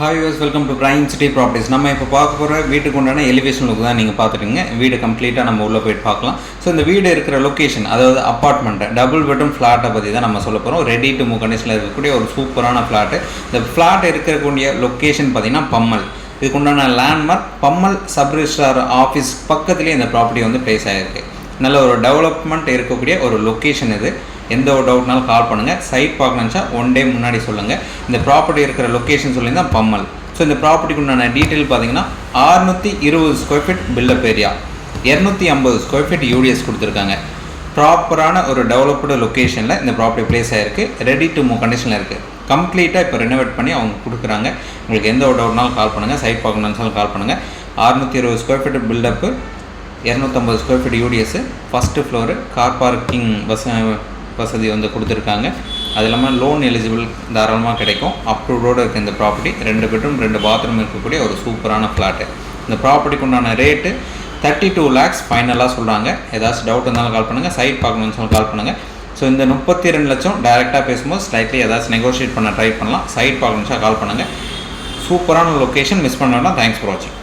Hi use welcome to prime city properties. நம்ம இப்போ பார்க்க போகிற வீட்டுக்கு உண்டான எலிவேஷன் லுக் தான் நீங்கள் பார்த்துட்டுங்க. வீடு கம்ப்ளீட்டாக நம்ம உள்ளே போயிட்டு பார்க்கலாம். ஸோ இந்த வீடு இருக்கிற லொக்கேஷன், அதாவது அப்பார்ட்மெண்ட்டு, டபுள் பெட்ரூம் ஃப்ளாட்டை பற்றி தான் நம்ம சொல்ல போகிறோம். ரெடி டு மூவ் கண்டிஷனில் இருக்கக்கூடிய ஒரு சூப்பரான ஃப்ளாட்டு. இந்த ஃப்ளாட் இருக்கக்கூடிய லொக்கேஷன் பார்த்திங்கன்னா பம்மல். இதுக்கு உண்டான landmark Pammal sub registrar office பக்கத்துலேயே இந்த ப்ராப்பர்ட்டி வந்து ப்ளேஸ் ஆகிருக்கு. நல்ல ஒரு டெவலப்மெண்ட் இருக்கக்கூடிய ஒரு லொக்கேஷன் இது. எந்த ஒரு டவுட்னாலும் கால் பண்ணுங்கள். சைட் பார்க்கணுச்சா ஒன் டே முன்னாடி சொல்லுங்கள். இந்த ப்ராப்பர்ட்டி இருக்கிற லொக்கேஷன் சொல்லியிருந்தால் பம்மல். ஸோ இந்த ப்ராப்பர்ட்டிக்கு உண்டான டீட்டெயில் பார்த்தீங்கன்னா 620 square feet built up area, 250 square feet UDS கொடுத்துருக்காங்க. ப்ராப்பரான ஒரு டெவலப்டு லொக்கேஷனில் இந்த ப்ராப்பர்ட்டி ப்ளேஸ் ஆகிருக்கு. ரெடி டு மூவ் கண்டிஷனில் இருக்குது. கம்ப்ளீட்டாக இப்போ ரெனோவேட் பண்ணி அவங்க கொடுக்குறாங்க. உங்களுக்கு எந்த ஒரு டவுட்னாலும் கால் பண்ணுங்கள். சைட் பார்க்கணுன்னாலும் கால் பண்ணுங்கள். 620 square feet built up, 250 square feet UDS, first floor, car parking வசதி வந்து கொடுத்துருக்காங்க. அது இல்லாமல் லோன் எலிஜிபிள் தாராளமாக கிடைக்கும். அப்ரூவ்டோடு இருக்குது இந்த ப்ராப்பர்ட்டி. 2 பெட்ரூம் 2 பாத்ரூம் இருக்கக்கூடிய ஒரு சூப்பரான ஃப்ளாட்டு. இந்த ப்ராப்பர்ட்டிக்கு உண்டான ரேட்டு 32 lakhs ஃபைனலாக சொல்கிறாங்க. ஏதாச்சும் டவுட் இருந்தாலும் கால் பண்ணுங்கள். சைட் பார்க்கணுன்னு சொல்லி கால் பண்ணுங்கள். ஸோ இந்த 32 லட்சம் டைரெக்டாக பேசும்போது ஸ்லைட்லி ஏதாச்சும் நெகோஷியேட் பண்ண ட்ரை பண்ணலாம். சைட் பார்க்கணுச்சா கால் பண்ணுங்கள். சூப்பரான லொக்கேஷன், மிஸ் பண்ண வேண்டாம். தேங்க்ஸ் ஃபார் வாட்சிங்.